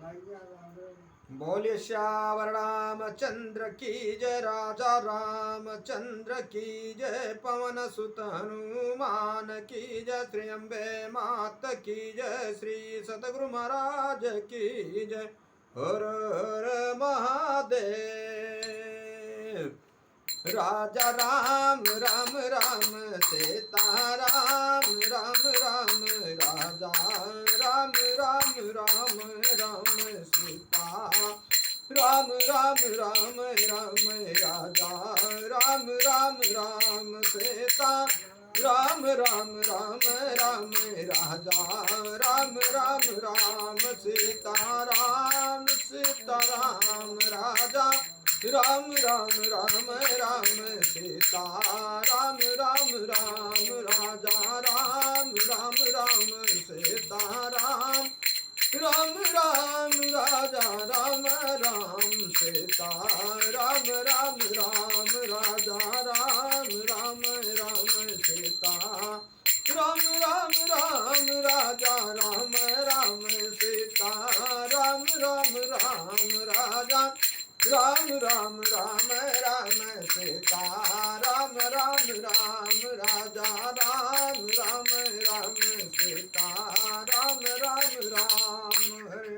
बोले श्यावर रामचंद्र की जय, राजा रामचंद्र की जय, पवन सुत हनुमान की जय, श्री अम्बे मात की जय, श्री सतगुरु महाराज की जय। हर हर महादेव। राजा राम राम राम सीता राम राम राम, राजा राम राम राम राम सीता राम राम राम राम, राजा राम राम राम सीता राम राम राम राम, राजा राम राम राम सीता राम राजा राम राम राम राम सीता राम राम राम, राजा राम राम राम सीता राम राम राम, राजा राम राम सीता राम राम राम, राजा राम राम राम सीता राम राम राम, राजा राम राम सीता राम राम राम, राजा राम राम राम राम सीता राम राम राम, राजा राम राम राम सीता राम राम राम। हरे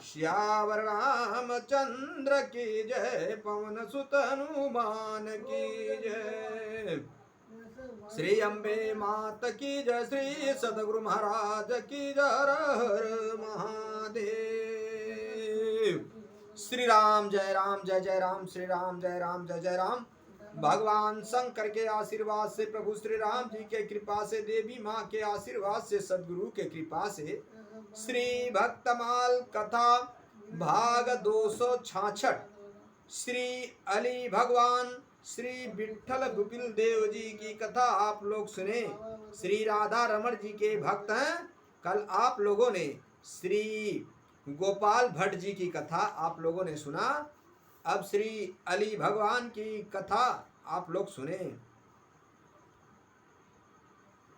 श्यावर रामचंद्र की जय, पवन सुत हनुमान की जय, श्री अम्बे मात की जय, श्री सतगुरु महाराज की जय। हर हर महादेव। श्री राम जय राम जय जय राम, श्री राम जय राम जय जय राम। भगवान शंकर के आशीर्वाद से, प्रभु श्री राम जी के कृपा से, देवी माँ के आशीर्वाद से, सदगुरु के कृपा से, श्री भक्तमाल कथा भाग 266, श्री अली भगवान श्री विठल गुपिल देव जी की कथा आप लोग सुने। श्री राधा रमण जी के भक्त हैं। कल आप लोगों ने श्री गोपाल भट्ट जी की कथा आप लोगों ने सुना। अब श्री अली भगवान की कथा आप लोग सुने।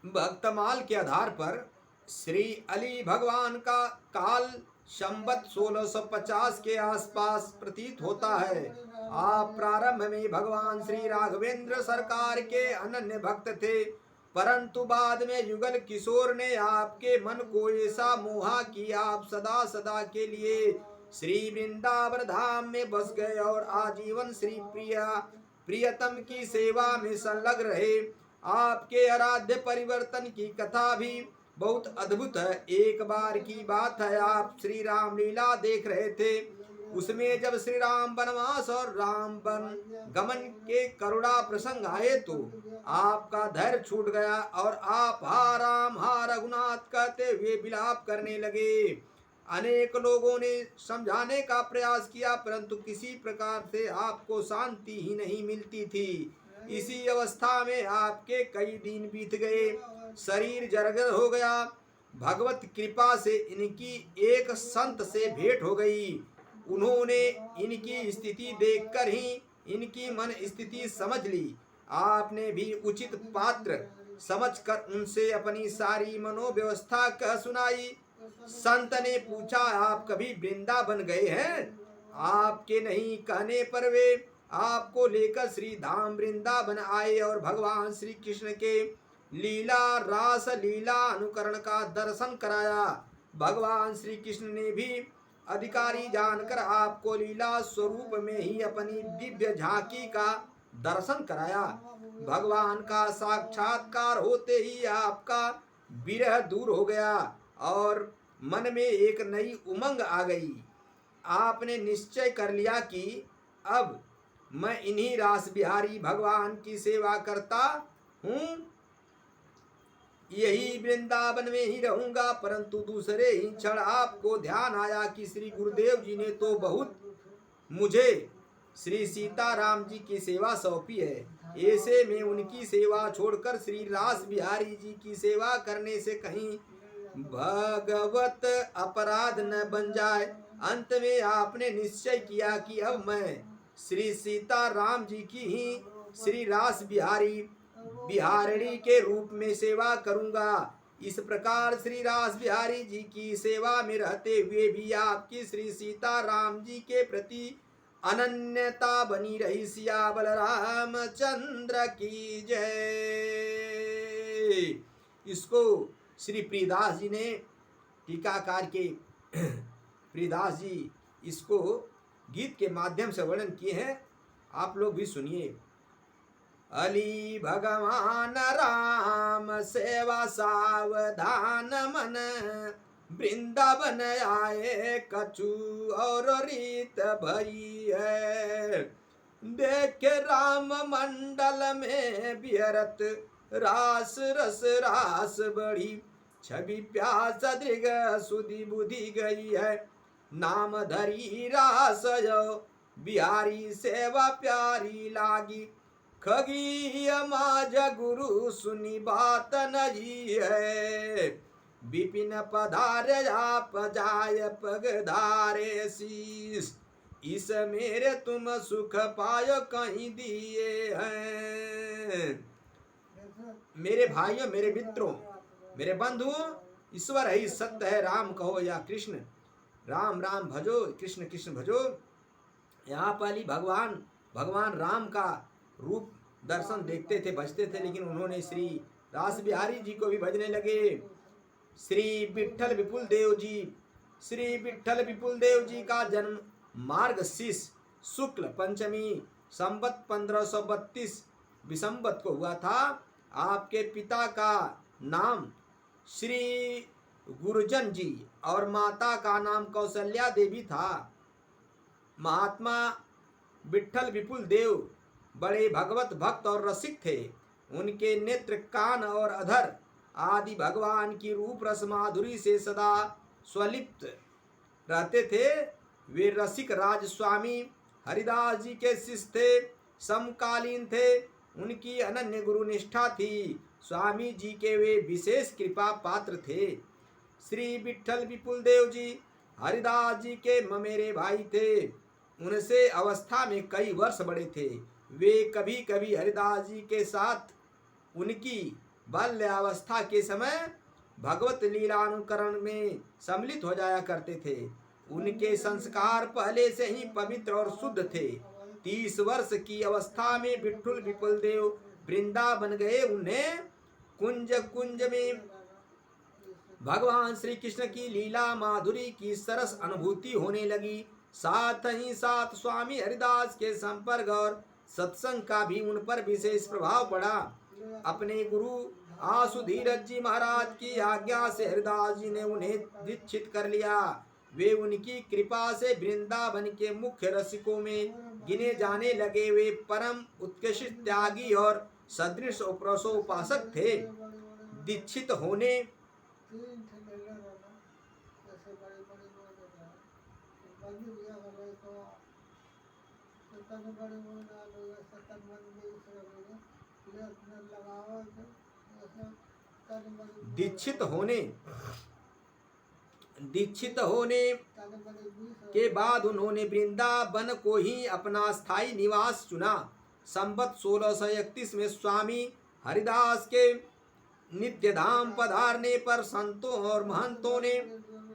भक्तमाल के आधार पर श्री अली भगवान का काल संवत 1650 के आसपास प्रतीत होता है। आप प्रारंभ में भगवान श्री राघवेंद्र सरकार के अनन्य भक्त थे, परंतु बाद में युगल किशोर ने आपके मन को ऐसा मोहा कि आप सदा सदा के लिए श्री वृंदावन धाम में बस गए और आजीवन श्री प्रियतम की सेवा में संलग्न रहे। आपके आराध्य परिवर्तन की कथा भी बहुत अद्भुत है। एक बार की बात है, आप श्री राम लीला देख रहे थे। उसमें जब श्री राम वनवास और राम वन गमन के करुणा प्रसंग आए तो आपका धैर्य छूट गया और आप हा राम हा रघुनाथ कहते हुए विलाप करने लगे। अनेक लोगों ने समझाने का प्रयास किया, परंतु किसी प्रकार से आपको शांति ही नहीं मिलती थी। इसी अवस्था में आपके कई दिन बीत गए, शरीर जर्जर हो गया। भगवत कृपा से इनकी एक संत से भेंट हो गई। उन्होंने इनकी स्थिति देखकर ही इनकी मन स्थिति समझ ली। आपने भी उचित पात्र समझकर उनसे अपनी सारी मनोव्यवस्था कह सुनाई। संत ने पूछा, आप कभी वृंदावन गए हैं? आपके नहीं कहने पर वे आपको लेकर श्री धाम वृंदावन आए और भगवान श्री कृष्ण के लीला रास लीला अनुकरण का दर्शन कराया। भगवान श्री कृष्ण ने भी अधिकारी जानकर आपको लीला स्वरूप में ही अपनी दिव्य झांकी का दर्शन कराया। भगवान का साक्षात्कार होते ही आपका विरह दूर हो गया और मन में एक नई उमंग आ गई। आपने निश्चय कर लिया कि अब मैं इन्हीं रास बिहारी भगवान की सेवा करता हूँ, यही वृंदावन में ही रहूंगा। परंतु दूसरे ही क्षण आपको ध्यान आया कि श्री गुरुदेव जी ने तो बहुत मुझे श्री सीताराम जी की सेवा सौंपी है। ऐसे में उनकी सेवा छोड़कर श्री रास बिहारी जी की सेवा करने से कहीं भगवत अपराध न बन जाए। अंत में आपने निश्चय किया कि अब मैं श्री सीताराम जी की ही श्री रास बिहारिणी के रूप में सेवा करूंगा। इस प्रकार श्री रास बिहारी जी की सेवा में रहते हुए भी आपकी श्री सीता राम जी के प्रति अनन्यता बनी रही। सिया बलराम चंद्र की जय। इसको श्री प्रियदास जी ने टीकाकार के प्रियदास जी इसको गीत के माध्यम से वर्णन किए हैं, आप लोग भी सुनिए। अली भगवान राम सेवा सावधान मन, वृंदावन आए कछु और रीत भई है। देखे राम मंडल में बिहरत रास रस रास बढ़ी, छवि प्यास दृग सुधि बुद्धि गई है। नाम धरी रास बिहारी सेवा प्यारी लागी, खगी माज गुरु सुनी बात नहीं है। विपिन पधारे आप जाय पग धारे शीस, इस मेरे तुम सुख पायो कहीं दिए हैं। मेरे भाइयों, मेरे मित्रों, मेरे बंधुओं, ईश्वर ही सत्य है, राम कहो या कृष्ण, राम राम भजो, कृष्ण कृष्ण भजो। यहाँ पर ही भगवान राम का रूप दर्शन देखते थे, भजते थे, लेकिन उन्होंने श्री रास बिहारी जी को भी भजने लगे। श्री विठल विपुल देव जी का जन्म मार्गशीर्ष शुक्ल पंचमी संवत 1532 विसंवत को हुआ था। आपके पिता का नाम श्री गुरुजन जी और माता का नाम कौशल्या देवी था। महात्मा विठल विपुल देव बड़े भगवत भक्त और रसिक थे। उनके नेत्र, कान और अधर आदि भगवान की रूप रस माधुरी से सदा स्वलिप्त रहते थे। वे रसिक राज स्वामी हरिदास जी के शिष्य थे, समकालीन थे। उनकी अनन्य गुरु निष्ठा थी। स्वामी जी के वे विशेष कृपा पात्र थे। श्री विठल विपुल देव जी हरिदास जी के ममेरे भाई थे। उनसे अवस्था में कई वर्ष बड़े थे। वे कभी कभी हरिदास जी के साथ उनकी बाल्यावस्था के समय भगवत लीलानुकरण में सम्मिलित हो जाया करते थे। उनके संस्कार पहले से ही पवित्र और शुद्ध थे। 30 वर्ष की अवस्था में विठल विपुल देव वृंदावन गए। उन्हें कुंज में भगवान श्री कृष्ण की लीला माधुरी की सरस अनुभूति होने लगी। साथ ही साथ स्वामी हरिदास के संपर्क और सत्संग का भी उन पर विशेष प्रभाव पड़ा। अपने गुरु आसुधीरज जी महाराज की आज्ञा से हरिदास जी ने उन्हें दीक्षित कर लिया। वे उनकी कृपा से वृंदावन के मुख्य रसिकों में गिने जाने लगे। वे परम उत्कृष्ट त्यागी और सदृश उपासक थे। दीक्षित होने दीक्षित होने के बाद उन्होंने वृंदावन को ही अपना स्थायी निवास चुना। संवत 1631 में स्वामी हरिदास के नित्य धाम पधारने पर संतों और महंतों ने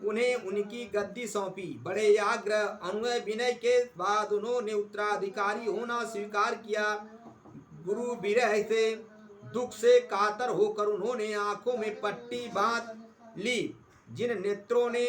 उन्हें उनकी गद्दी सौंपी। बड़े आग्रह अनुनय विनय के बाद उन्होंने उत्तराधिकारी होना स्वीकार किया। गुरु विरह से दुख से कातर होकर उन्होंने आंखों में पट्टी बांध ली। जिन नेत्रों ने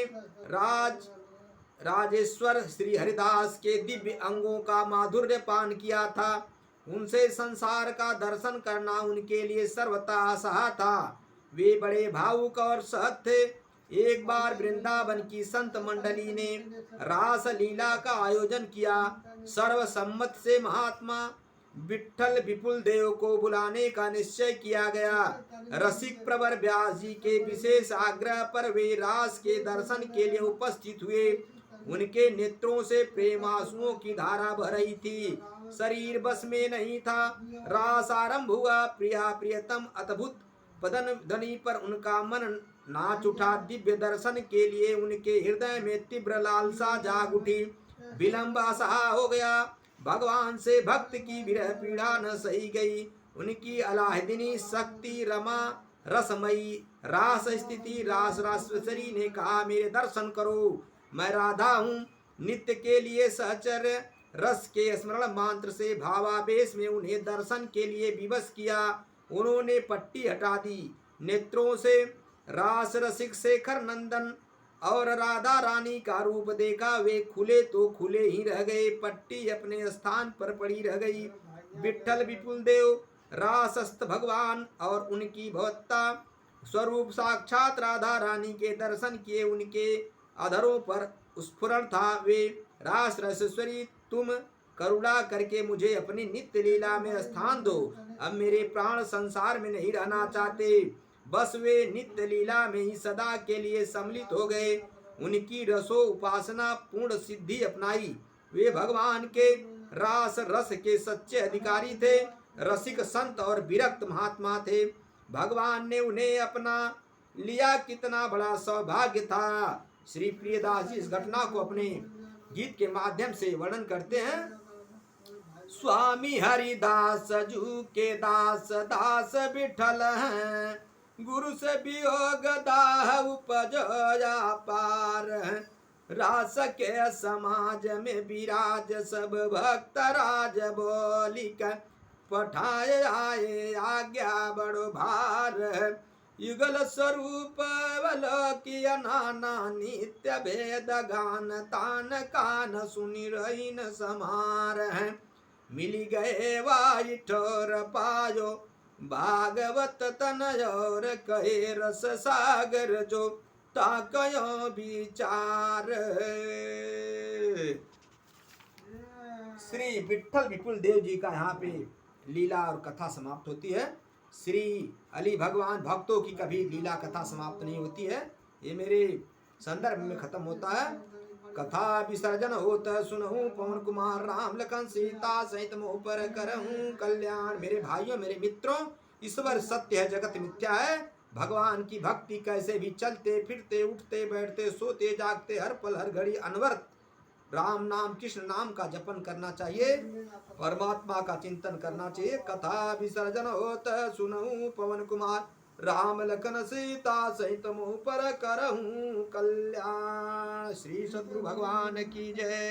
राजेश्वर श्री हरिदास के दिव्य अंगों का माधुर्य पान किया था, उनसे संसार का दर्शन करना उनके लिए सर्वथा असहा था। वे बड़े भावुक और सहज थे। एक बार वृंदावन की संत मंडली ने रास लीला का आयोजन किया। सर्वसम्मत से महात्मा विठल विपुल देव को बुलाने का निश्चय किया गया। रसिक प्रवर व्यास जी के विशेष आग्रह पर वे रास के दर्शन के लिए उपस्थित हुए। उनके नेत्रों से प्रेमांसुओं की धारा बह रही थी। शरीर बस में नहीं था। रास आरंभ हुआ। प्रिया प्रियतम अद्भुत पदन ध्वनि पर उनका मन नाच उठा। दिव्य दर्शन के लिए उनके हृदय में तीव्र लालसा जाग उठी। विलंब असहा हो गया। भगवान से भक्त की विरह पीड़ा न सही गई। उनकी अलाहिदिनी शक्ति रमा रसमयी रास स्थिति रास राश्वरी ने कहा, मेरे दर्शन करो, मैं राधा हूँ। नित्य के लिए सहचर रस के स्मरण मंत्र से भावावेश में उन्हें दर्शन के लिए विवश किया। उन्होंने पट्टी हटा दी। नेत्रों से रास रसिक शेखर नंदन और राधा रानी का रूप देखा। वे खुले तो खुले ही रह गए, पट्टी अपने स्थान पर पड़ी रह गई। विठल विपुल देव रासस्थ भगवान और उनकी भवत्ता स्वरूप साक्षात राधा रानी के दर्शन किए उनके अधरों पर स्फुरण था। वे रास रसेश्वरी, तुम करुणा करके मुझे अपनी नित्य लीला में स्थान दो। अब मेरे प्राण संसार में नहीं रहना चाहते। बस वे नित्य लीला में ही सदा के लिए सम्मिलित हो गए। उनकी रसो उपासना पूर्ण सिद्धि अपनाई। वे भगवान के रास रस के सच्चे अधिकारी थे, रसिक संत और विरक्त महात्मा थे। भगवान ने उन्हें अपना लिया, कितना बड़ा सौभाग्य था। श्री प्रियदास जी इस घटना को अपने गीत के माध्यम से वर्णन करते हैं। स्वामी हरिदास जू के दास दास विठल हैं, गुरु से वियोग दाह उपजया पार। रास के समाज में विराज सब भक्त राज बोलिक, पठाए आए आज्ञा बड़ो भार। युगल स्वरूप अवलोकिया नाना, नित्य भेद गान तान कान सुनि रहीन समार हैं। मिली गए वाई ठोर पायो, भागवत तनयोर कहे रस सागर जो ताकयो विचार। श्री विठल विपुल देव जी का यहाँ पे लीला और कथा समाप्त होती है। श्री अली भगवान भक्तों की कभी लीला कथा समाप्त नहीं होती है, ये मेरे संदर्भ में खत्म होता है। कथा विसर्जन होता सुनहूं, पवन कुमार राम लखन सीता सहित मोह पर करहूं कल्याण। मेरे भाइयों, मेरे मित्रों, ईश्वर सत्य है, जगत मिथ्या है। भगवान की भक्ति कैसे भी चलते फिरते उठते बैठते सोते जागते हर पल हर घड़ी अनवरत राम नाम कृष्ण नाम का जपन करना चाहिए, परमात्मा का चिंतन करना चाहिए। कथा विसर्जन होता सुनहूं, पवन कुमार राम लखन सीता सहित मोह पर करहूं कल्याण। श्री सद्गुरु भगवान की जय।